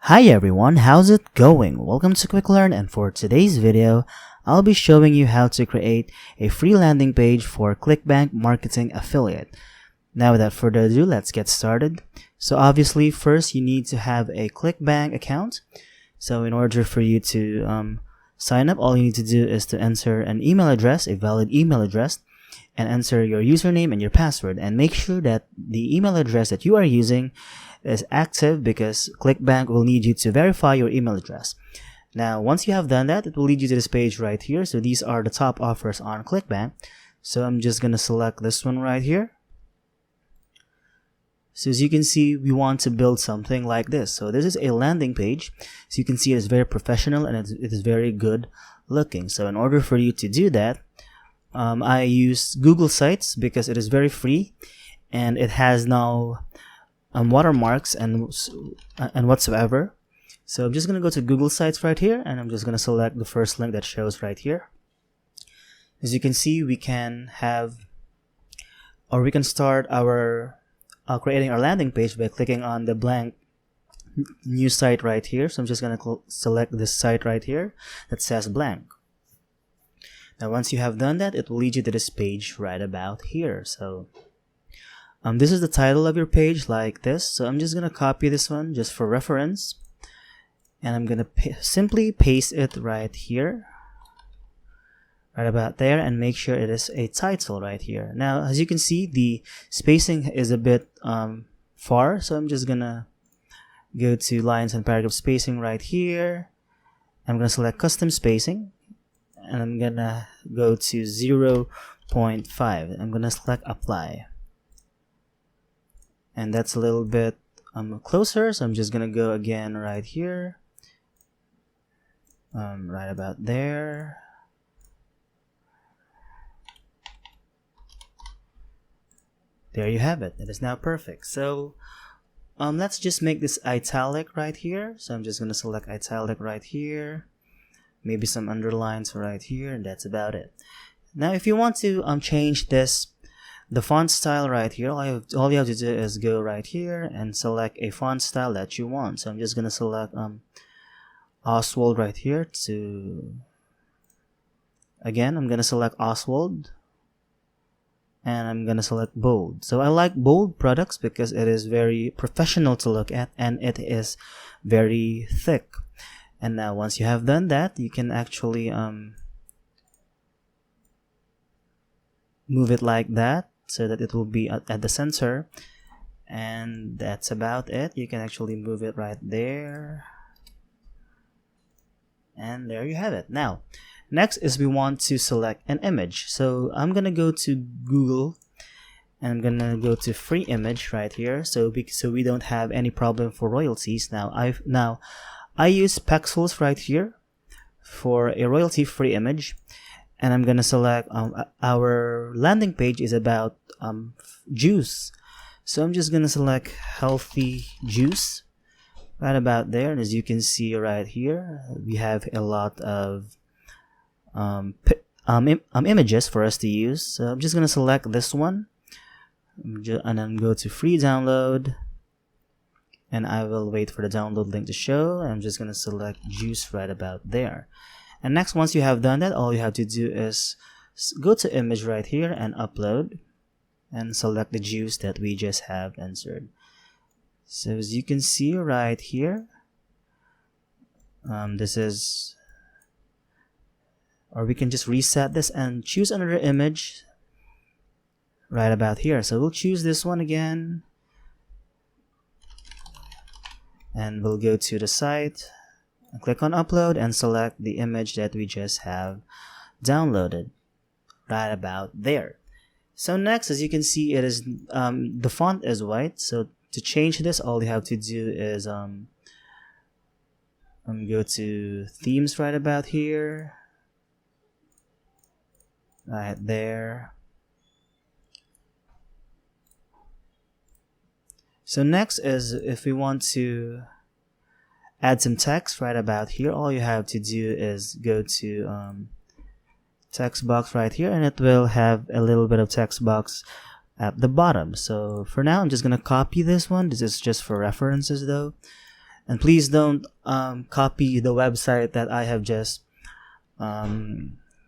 Hi everyone, how's it going? Welcome to Quick Learn, and for today's video, I'll be showing you how to create a free landing page for Clickbank Marketing Affiliate. Now without further ado, let's get started. So obviously first you need to have a Clickbank account. So in order for you to sign up, all you need to do is to enter an email address, a valid email address, and enter your username and your password, and make sure that the email address that you are using is active because Clickbank will need you to verify your email address. Now once you have done that, it will lead you to this page right here. So these are the top offers on Clickbank. So I'm just gonna select this one right here. So as you can see, we want to build something like this. So this is a landing page. So you can see it is very professional and it is very good looking. So in order for you to do that, I use Google Sites because it is very free and it has no watermarks and whatsoever. So I'm just gonna go to Google Sites right here, and I'm just gonna select the first link that shows right here. As you can see, we can start our creating our landing page by clicking on the blank new site right here. So I'm just gonna select this site right here that says blank. Now once you have done that, it will lead you to this page right about here. So this is the title of your page, like this. So I'm just gonna copy this one just for reference, and I'm gonna simply paste it right here, right about there, and make sure it is a title right here. Now as you can see, the spacing is a bit far, so I'm just gonna go to lines and paragraph spacing right here. I'm gonna select custom spacing, and I'm gonna go to 0.5. I'm gonna select apply, and that's a little bit closer, so I'm just gonna go again right here, right about there. There you have it. It is now perfect. So let's just make this italic right here. So I'm just gonna select italic right here, maybe some underlines right here, and that's about it. Now if you want to change the font style right here, all you have to do is go right here and select a font style that you want. So I'm just gonna select Oswald right here. I'm gonna select Oswald, and I'm gonna select bold. So I like bold products because it is very professional to look at and it is very thick. And now once you have done that, you can actually move it like that so that it will be at the center, and that's about it. You can actually move it right there, and there you have it. Now next is we want to select an image. So I'm gonna go to Google and I'm gonna go to free image right here, so we don't have any problem for royalties. Now I use Pexels right here for a royalty free image, and I'm gonna select our landing page is about juice. So I'm just gonna select healthy juice right about there, and as you can see right here, we have a lot of images for us to use. So I'm just gonna select this one and then go to free download, and I will wait for the download link to show. I'm just gonna select juice right about there. And next, once you have done that, all you have to do is go to image right here and upload, and select the juice that we just have entered. So as you can see right here, this is, or we can just reset this and choose another image right about here. So we'll choose this one again, and we'll go to the site and click on upload and select the image that we just have downloaded right about there. So next, as you can see, it is the font is white. So to change this, all you have to do is go to themes right about here, right there. So next is if we want to add some text right about here, all you have to do is go to text box right here, and it will have a little bit of text box at the bottom. So for now, I'm just gonna copy this one. This is just for references though. And please don't copy the website that I have just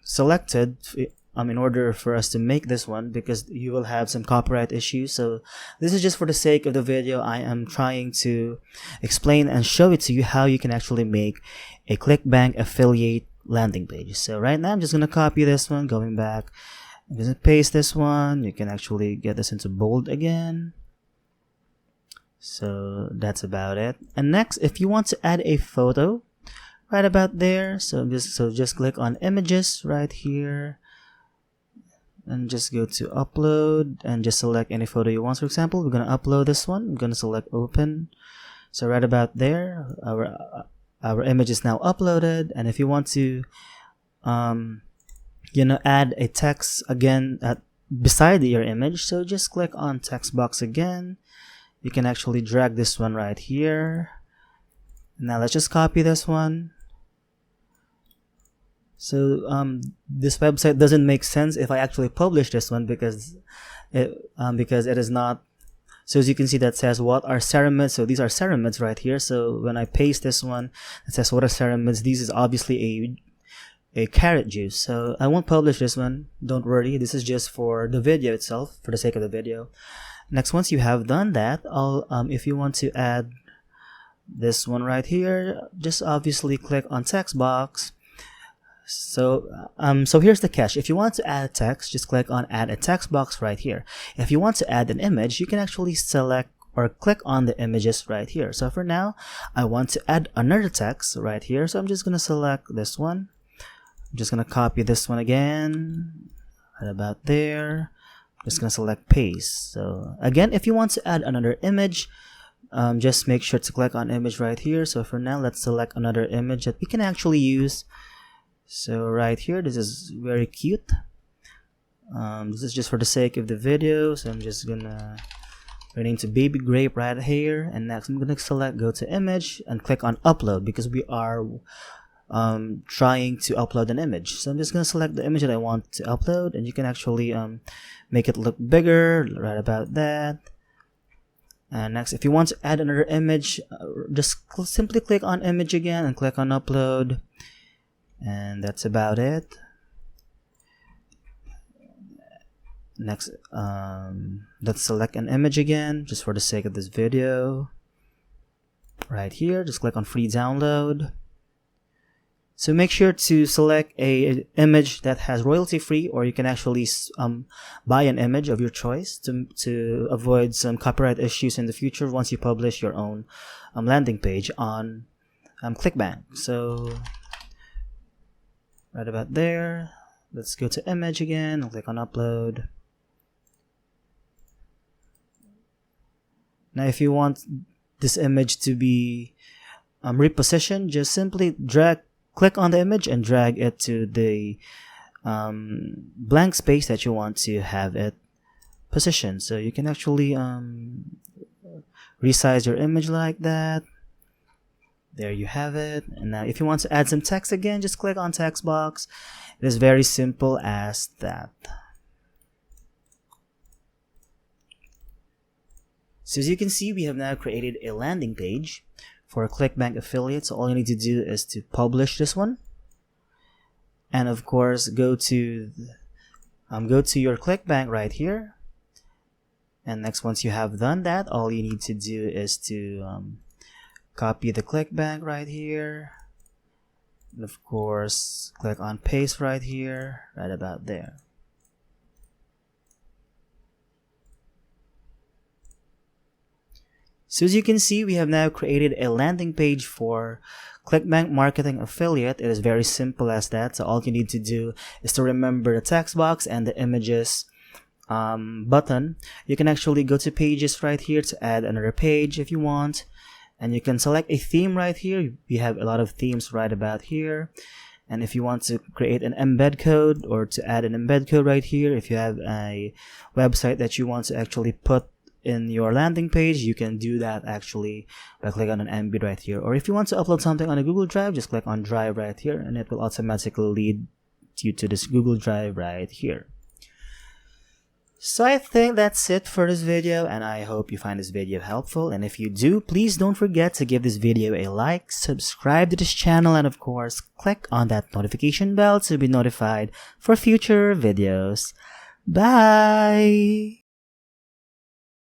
selected in order for us to make this one, because you will have some copyright issues. So this is just for the sake of the video. I am trying to explain and show it to you how you can actually make a Clickbank affiliate landing page. So right now I'm just gonna copy this one, going back, I'm gonna paste this one. You can actually get this into bold again. So that's about it. And next, if you want to add a photo right about there, so just click on images right here and just go to upload and just select any photo you want. For example, we're going to upload this one. I'm going to select open. So right about there, our image is now uploaded. And if you want to add a text again beside your image, so just click on text box again. You can actually drag this one right here. Now let's just copy this one. So this website doesn't make sense if I actually publish this one, because it is not. So as you can see, that says what are ceramides. So these are ceramides right here. So when I paste this one, it says what are ceramides. This is obviously a carrot juice. So I won't publish this one. Don't worry. This is just for the video itself, for the sake of the video. Next, once you have done that, if you want to add this one right here, just obviously click on text box. So here's the catch. If you want to add a text, just click on add a text box right here. If you want to add an image, you can actually select or click on the images right here. So for now, I want to add another text right here. So I'm just going to select this one. I'm just going to copy this one again, right about there. I'm just going to select paste. So again, if you want to add another image, just make sure to click on image right here. So for now, let's select another image that we can actually use. So right here, this is very cute. This is just for the sake of the video. So I'm just gonna rename to baby grape right here. And next I'm gonna select go to image and click on upload, because we are trying to upload an image. So I'm just gonna select the image that I want to upload, and you can actually make it look bigger right about that. And next, if you want to add another image, just simply click on image again and click on upload. And that's about it. Next, let's select an image again, just for the sake of this video. Right here, just click on free download. So make sure to select an image that has royalty free, or you can actually buy an image of your choice to avoid some copyright issues in the future once you publish your own landing page on Clickbank. So right about there, let's go to image again and click on upload. Now if you want this image to be repositioned, just simply click on the image and drag it to the blank space that you want to have it positioned. So you can actually resize your image like that. There you have it. And now if you want to add some text again, just click on text box. It is very simple as that. So as you can see, we have now created a landing page for a Clickbank affiliate. So all you need to do is to publish this one, and of course go to your Clickbank right here. And next, once you have done that, all you need to do is to copy the Clickbank right here, and of course click on paste right here, right about there. So as you can see, we have now created a landing page for Clickbank Marketing Affiliate. It is very simple as that. So all you need to do is to remember the text box and the images button. You can actually go to pages right here to add another page if you want. And you can select a theme right here. We have a lot of themes right about here. And if you want to create an embed code or to add an embed code right here, if you have a website that you want to actually put in your landing page, you can do that actually by clicking on an embed right here. Or if you want to upload something on a Google Drive, just click on Drive right here, and it will automatically lead you to this Google Drive right here. So I think that's it for this video, and I hope you find this video helpful. And if you do, please don't forget to give this video a like, subscribe to this channel, and of course, click on that notification bell to be notified for future videos. Bye!